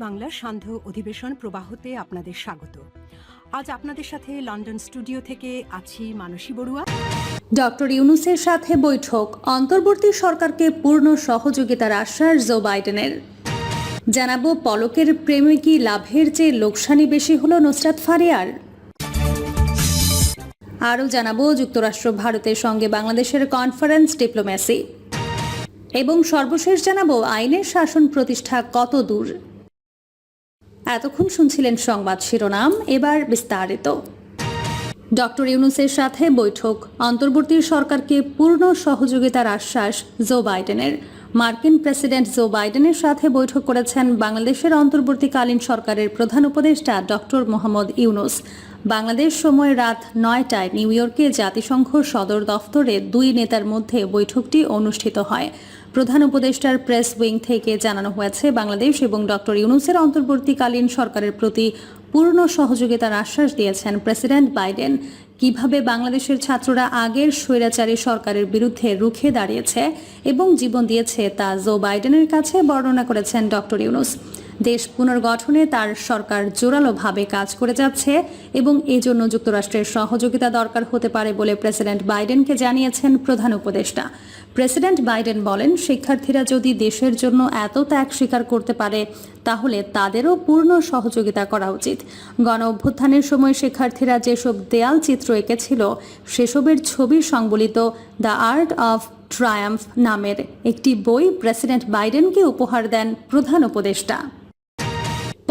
বাংলার সান্ধ্য অধিবেশন প্রবাহতে আপনাদের স্বাগত। আজ আপনাদের সাথে লন্ডন স্টুডিও থেকে আছি মানসী বড়ুয়া। ডক্টর ইউনূসের সাথে বৈঠক, অন্তর্বর্তী সরকারকে পূর্ণ সহযোগিতার আশ্বাস জো বাইডেনের। জানাবো পলকের প্রেমিকী লাভের চেয়ে লোকসানি বেশি হলো নুসরাত ফারিয়ার। আরও জানাবো যুক্তরাষ্ট্র ভারতের সঙ্গে বাংলাদেশের কনফারেন্স ডিপ্লোম্যাসি এবং সর্বশেষ জানাবো আইনের শাসন প্রতিষ্ঠা কত দূর। এতক্ষণ শুনছিলেন সংবাদ শিরোনাম, এবার বিস্তারিত। ডক্টর ইউনূসের সাথে বৈঠক, অন্তর্বর্তী সরকারকে পূর্ণ সহযোগিতার আশ্বাস জো বাইডেনের। মার্কিন প্রেসিডেন্ট জো বাইডেনের সাথে বৈঠক করেছেন বাংলাদেশের অন্তর্বর্তীকালীন সরকারের প্রধান উপদেষ্টা ডক্টর মোহাম্মদ ইউনূস। বাংলাদেশ সময় রাত ৯টায় নিউ ইয়র্কে জাতিসংঘ সদর দফতরে দুই নেতার মধ্যে বৈঠকটি অনুষ্ঠিত হয়। প্রধান উপদেষ্টার প্রেস উইং থেকে জানানো হয়েছে, বাংলাদেশ এবং ডক্টর ইউনূসের অন্তর্বর্তীকালীন সরকারের প্রতি পূর্ণ সহযোগিতার আশ্বাস দিয়েছেন প্রেসিডেন্ট বাইডেন। কিভাবে বাংলাদেশের ছাত্ররা আগের স্বৈরাচারী সরকারের বিরুদ্ধে রুখে দাঁড়িয়েছে এবং জীবন দিয়েছে তা জো বাইডেনের কাছে বর্ণনা করেছেন ডক্টর ইউনূস। দেশ পুনর্গঠনে তার সরকার জোরালোভাবে কাজ করে যাচ্ছে এবং এজন্য যুক্তরাষ্ট্রের সহযোগিতা দরকার হতে পারে বলে প্রেসিডেন্ট বাইডেনকে জানিয়েছেন প্রধান উপদেষ্টা। প্রেসিডেন্ট বাইডেন বলেন, শিক্ষার্থীরা যদি দেশের জন্য এত ত্যাগ স্বীকার করতে পারে তাহলে তাদেরও পূর্ণ সহযোগিতা করা উচিত। গণ অভ্যুত্থানের সময় শিক্ষার্থীরা যেসব দেয়াল চিত্র এঁকেছিল সেসবের ছবি সংবলিত দ্য আর্ট অফ ট্রায়াম্ফ নামের একটি বই প্রেসিডেন্ট বাইডেনকে উপহার দেন প্রধান উপদেষ্টা।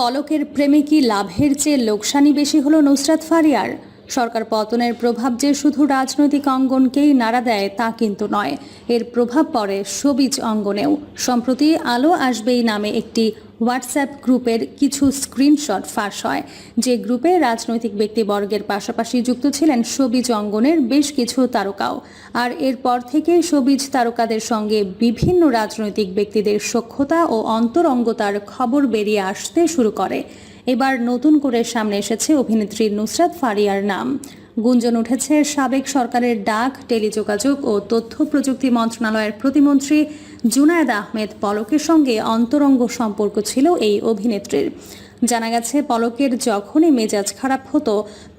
পলকের প্রেমিকী লাভের চেয়ে লোকসানি বেশি হলো নুসরাত ফারিয়ার। সরকার পতনের প্রভাব যে শুধু রাজনৈতিক অঙ্গনকেই নাড়া দেয় তা কিন্তু নয়, এর প্রভাব পড়ে শোবিজ অঙ্গনেও। সম্প্রতি আলো আসবেই নামে একটি হোয়াটসঅ্যাপ গ্রুপের কিছু স্ক্রিনশট ফাঁস হয়, যে গ্রুপে রাজনৈতিক ব্যক্তিবর্গের পাশাপাশি যুক্ত ছিলেন শোবিজ অঙ্গনের বেশ কিছু তারকাও। আর এরপর থেকে শোবিজ তারকাদের সঙ্গে বিভিন্ন রাজনৈতিক ব্যক্তিদের সখ্যতা ও অন্তরঙ্গতার খবর বেরিয়ে আসতে শুরু করে। এবার নতুন করে সামনে এসেছে অভিনেত্রী নুসরাত ফারিয়ার নাম। গুঞ্জন উঠেছে সাবেক সরকারের ডাক, টেলিযোগাযোগ ও তথ্য প্রযুক্তি মন্ত্রণালয়ের প্রতিমন্ত্রী জুনায়েদ আহমেদ পলকের সঙ্গে অন্তরঙ্গ সম্পর্ক ছিল এই অভিনেত্রীর। জানা গেছে, পলকের যখনই মেজাজ খারাপ হতো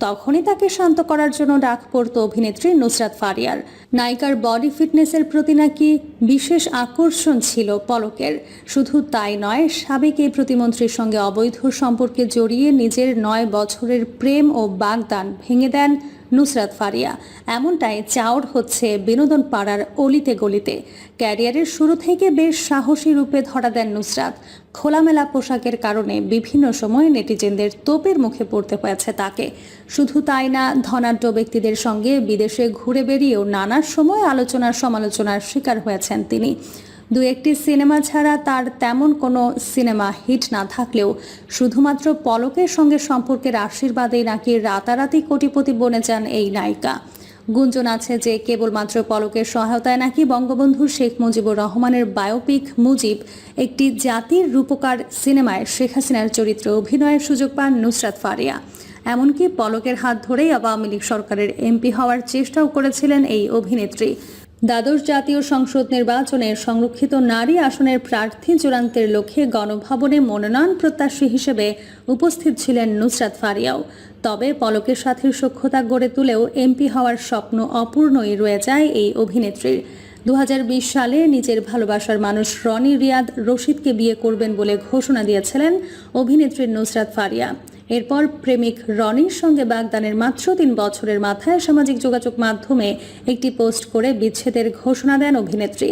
তখনই তাকে শান্ত করার জন্য ডাক পড়ত অভিনেত্রী নুসরাত ফারিয়ার। নায়িকার বডি ফিটনেসের প্রতি নাকি বিশেষ আকর্ষণ ছিল পলকের। শুধু তাই নয়, সাবেক এই প্রতিমন্ত্রীর সঙ্গে অবৈধ সম্পর্কে জড়িয়ে নিজের ৯ বছরের প্রেম ও বাগদান ভেঙে দেন নুসরাত ফারিয়া। এমনটাই চাউর হচ্ছে বিনোদন পাড়ার অলিতে গলিতে। ক্যারিয়ারের শুরু থেকে বেশ সাহসী রূপে ধরা দেন নুসরাত। খোলামেলা পোশাকের কারণে বিভিন্ন সময় নেটিজেনদের তোপের মুখে পড়তে হয়েছে তাকে। শুধু তাই না, ধনাঢ্য ব্যক্তিদের সঙ্গে বিদেশে ঘুরে বেরিয়েও নানা সময় আলোচনার সমালোচনার শিকার হয়েছেন তিনি। দু একটি সিনেমা ছাড়া তার তেমন কোনো সিনেমা হিট না থাকলেও শুধুমাত্র পলকের সঙ্গে সম্পর্কের আশীর্বাদেই নাকি রাতারাতি কোটিপতি বনে যান এই নায়িকা। গুঞ্জন আছে যে কেবলমাত্র পলকের সহায়তায় নাকি বঙ্গবন্ধু শেখ মুজিবুর রহমানের বায়োপিক মুজিব, একটি জাতির রূপকার সিনেমায় শেখ হাসিনার চরিত্রে অভিনয়ের সুযোগ পান নুসরাত ফারিয়া। এমনকি পলকের হাত ধরেই আওয়ামী লীগ সরকারের এমপি হওয়ার চেষ্টাও করেছিলেন এই অভিনেত্রী। দ্বাদশ জাতীয় সংসদ নির্বাচনে সংরক্ষিত নারী আসনের প্রার্থী চূড়ান্তের লক্ষ্যে গণভবনে মনোনয়ন প্রত্যাশী হিসেবে উপস্থিত ছিলেন নুসরাত ফারিয়াও। তবে পলকের সাথে সখ্যতা গড়ে তুলেও এমপি হওয়ার স্বপ্ন অপূর্ণই রয়ে যায় এই অভিনেত্রীর। ২০২০ সালে নিজের ভালোবাসার মানুষ রনি রিয়াদ রশিদকে বিয়ে করবেন বলে ঘোষণা দিয়েছিলেন অভিনেত্রী নুসরাত ফারিয়া। এরপর প্রেমিক রনির সঙ্গে বাগদানের মাত্র ৩ বছরের মাথায় সামাজিক যোগাযোগ মাধ্যমে একটি পোস্ট করে বিচ্ছেদের ঘোষণা দেন অভিনেত্রী।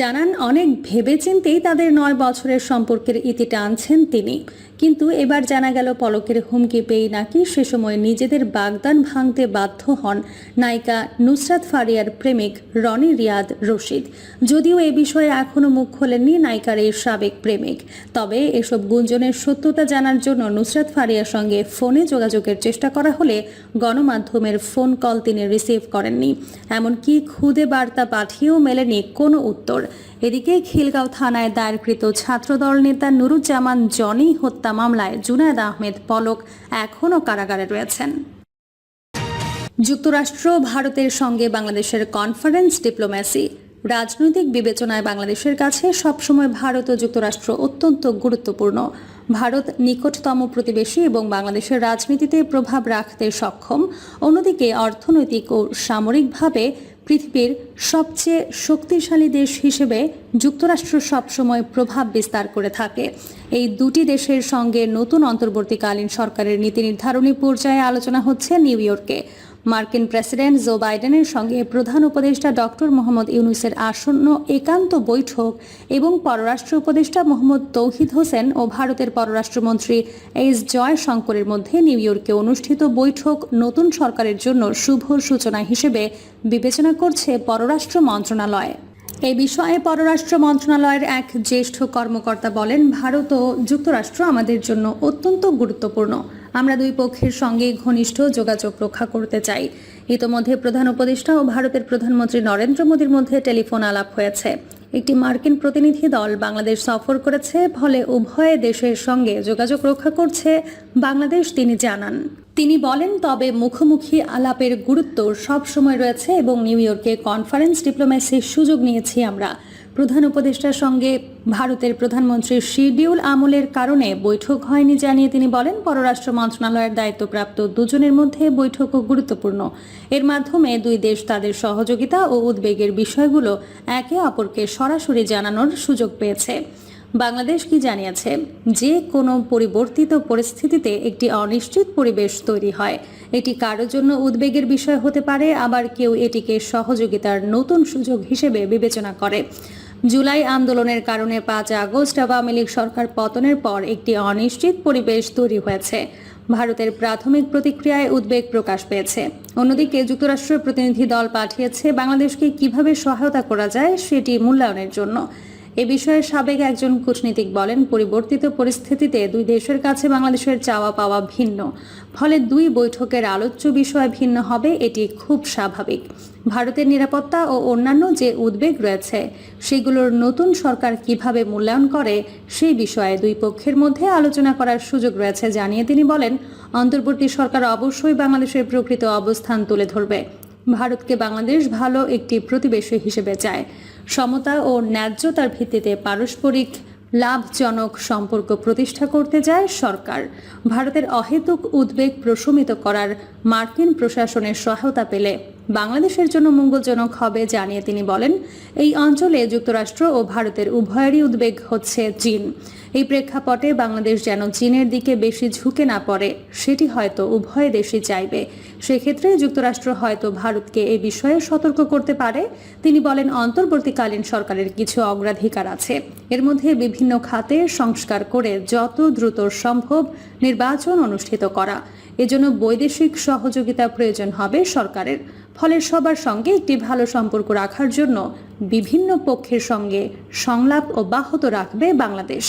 জানান, অনেক ভেবেচিন্তেই তাদের ৯ বছরের সম্পর্কের ইতি টানছেন তিনি। কিন্তু এবার জানা গেল, পলকের হুমকি পেয়ে নাকি সে সময় নিজেদের বাগদান ভাঙতে বাধ্য হন নায়িকা নুসরাত ফারিয়ার প্রেমিক রনি রিয়াদ রশিদ। যদিও এ বিষয়ে এখনও মুখ খোলেননি নায়িকার এই সাবেক প্রেমিক। তবে এসব গুঞ্জনের সত্যতা জানার জন্য নুসরাত ফারিয়ার সঙ্গে ফোনে যোগাযোগের চেষ্টা করা হলে গণমাধ্যমের ফোন কল তিনি রিসিভ করেননি। এমনকি খুদে বার্তা পাঠিয়েও মেলেনি কোনো উত্তর। এদিকে খিলগাঁও থানায় দায়েরকৃত ছাত্রদল নেতা নুরুজ্জামান জনি হত্যা মামলায় জুনায়েদ আহমেদ পলক এখনও কারাগারে রয়েছেন। যুক্তরাষ্ট্র ভারতের সঙ্গে বাংলাদেশের কনফারেন্স ডিপ্লোম্যাসি। রাজনৈতিক বিবেচনায় বাংলাদেশের কাছে সবসময় ভারত ও যুক্তরাষ্ট্র অত্যন্ত গুরুত্বপূর্ণ। ভারত নিকটতম প্রতিবেশী এবং বাংলাদেশের রাজনীতিতে প্রভাব রাখতে সক্ষম। অন্যদিকে অর্থনৈতিক ও সামরিকভাবে পৃথিবীর সবচেয়ে শক্তিশালী দেশ হিসেবে যুক্তরাষ্ট্র সবসময় প্রভাব বিস্তার করে থাকে। এই দুটি দেশের সঙ্গে নতুন অন্তর্বর্তীকালীন সরকারের নীতি নির্ধারণী পর্যায়ে আলোচনা হচ্ছে নিউ ইয়র্কে। মার্কিন প্রেসিডেন্ট জো বাইডেনের সঙ্গে প্রধান উপদেষ্টা ডক্টর মোহাম্মদ ইউনূসের আসন্ন একান্ত বৈঠক এবং পররাষ্ট্র উপদেষ্টা মোহাম্মদ তৌহিদ হোসেন ও ভারতের পররাষ্ট্রমন্ত্রী এস জয়শঙ্করের মধ্যে নিউ ইয়র্কে অনুষ্ঠিত বৈঠক নতুন সরকারের জন্য শুভ সূচনা হিসেবে বিবেচনা করছে পররাষ্ট্র মন্ত্রণালয়। এই বিষয়ে পররাষ্ট্র মন্ত্রণালয়ের এক জ্যেষ্ঠ কর্মকর্তা বলেন, ভারত ও যুক্তরাষ্ট্র আমাদের জন্য অত্যন্ত গুরুত্বপূর্ণ। আমরা দুই পক্ষের সঙ্গে ঘনিষ্ঠ যোগাযোগ রক্ষা করতে চাই। ইতোমধ্যে প্রধান উপদেষ্টা ও ভারতের প্রধানমন্ত্রী নরেন্দ্র মোদীর মধ্যে টেলিফোন আলাপ হয়েছে। একটি মার্কিন প্রতিনিধি দল বাংলাদেশ সফর করেছে, ফলে উভয় দেশের সঙ্গে যোগাযোগ রক্ষা করছে বাংলাদেশ, তিনি জানান। তিনি বলেন, তবে মুখোমুখি আলাপের গুরুত্ব সব সময় রয়েছে এবং নিউ ইয়র্কে কনফারেন্স ডিপ্লোম্যাসির সুযোগ নিয়েছি আমরা। প্রধান উপদেষ্টার সঙ্গে ভারতের প্রধানমন্ত্রীর শিডিউল আমলের কারণে বৈঠক হয়নি জানিয়ে তিনি বলেন, পররাষ্ট্র মন্ত্রণালয়ের দায়িত্বপ্রাপ্ত দুজনের মধ্যে বৈঠকও গুরুত্বপূর্ণ। এর মাধ্যমে দুই দেশ তাদের সহযোগিতা ও উদ্বেগের বিষয়গুলো একে অপরকে সরাসরি জানানোর সুযোগ পেয়েছে। বাংলাদেশ কি জানিয়েছে, যে কোনো পরিবর্তিত পরিস্থিতিতে একটি অনিশ্চিত পরিবেশ তৈরি হয়। এটি কারোর জন্য উদ্বেগের বিষয় হতে পারে, আবার কেউ এটিকে সহযোগিতার নতুন সুযোগ হিসেবে বিবেচনা করে। জুলাই আন্দোলনের কারণে 5 আগস্ট আওয়ামী লীগ সরকার পতনের পর একটি অনিশ্চিত পরিবেশ তৈরি হয়েছে। ভারতের প্রাথমিক প্রতিক্রিয়ায় উদ্বেগ প্রকাশ পেয়েছে। অন্যদিকে যুক্তরাষ্ট্রের প্রতিনিধি দল পাঠিয়েছে বাংলাদেশকে কিভাবে সহায়তা করা যায় সেটি মূল্যায়নের জন্য। এ বিষয়ে সাবেক একজন কূটনীতিক বলেন, পরিবর্তিত পরিস্থিতিতে দুই দেশের কাছে বাংলাদেশের চাওয়া পাওয়া ভিন্ন, ফলে দুই বৈঠকের আলোচ্য বিষয় ভিন্ন হবে, এটি খুব স্বাভাবিক। ভারতের নিরাপত্তা ও অন্যান্য যে উদ্বেগ রয়েছে সেগুলোর নতুন সরকার কিভাবে মূল্যায়ন করে সেই বিষয়ে দুই পক্ষের মধ্যে আলোচনা করার সুযোগ রয়েছে জানিয়ে তিনি বলেন, অন্তর্বর্তী সরকার অবশ্যই বাংলাদেশের প্রকৃত অবস্থান তুলে ধরবে। ভারতকে বাংলাদেশ ভালো একটি প্রতিবেশী হিসেবে চায়। সমতা ও ন্যায্যতার ভিত্তিতে পারস্পরিক লাভজনক সম্পর্ক প্রতিষ্ঠা করতে যায় সরকার। ভারতের অহেতুক উদ্বেগ প্রশমিত করার মার্কিন প্রশাসনের সহায়তা পেলে বাংলাদেশের জন্য মঙ্গলজনক হবে জানিয়ে তিনি বলেন, এই অঞ্চলে যুক্তরাষ্ট্র ও ভারতের উভয়েরই উদ্বেগ হচ্ছে চীন। এই প্রেক্ষাপটে বাংলাদেশ যেন চীনের দিকে বেশি ঝুঁকে না পড়ে সেটি হয়তো উভয় দেশই চাইবে। সেক্ষেত্রে যুক্তরাষ্ট্র হয়তো ভারতকে এ বিষয়ে সতর্ক করতে পারে। তিনি বলেন, অন্তর্বর্তীকালীন সরকারের কিছু অগ্রাধিকার আছে, এর মধ্যে বিভিন্ন খাতে সংস্কার করে যত দ্রুত সম্ভব নির্বাচন অনুষ্ঠিত করা। এজন্য বৈদেশিক সহযোগিতা প্রয়োজন হবে সরকারের। ফলে সবার সঙ্গে একটি ভালো সম্পর্ক রাখার জন্য বিভিন্ন পক্ষের সঙ্গে সংলাপ অব্যাহত রাখবে বাংলাদেশ।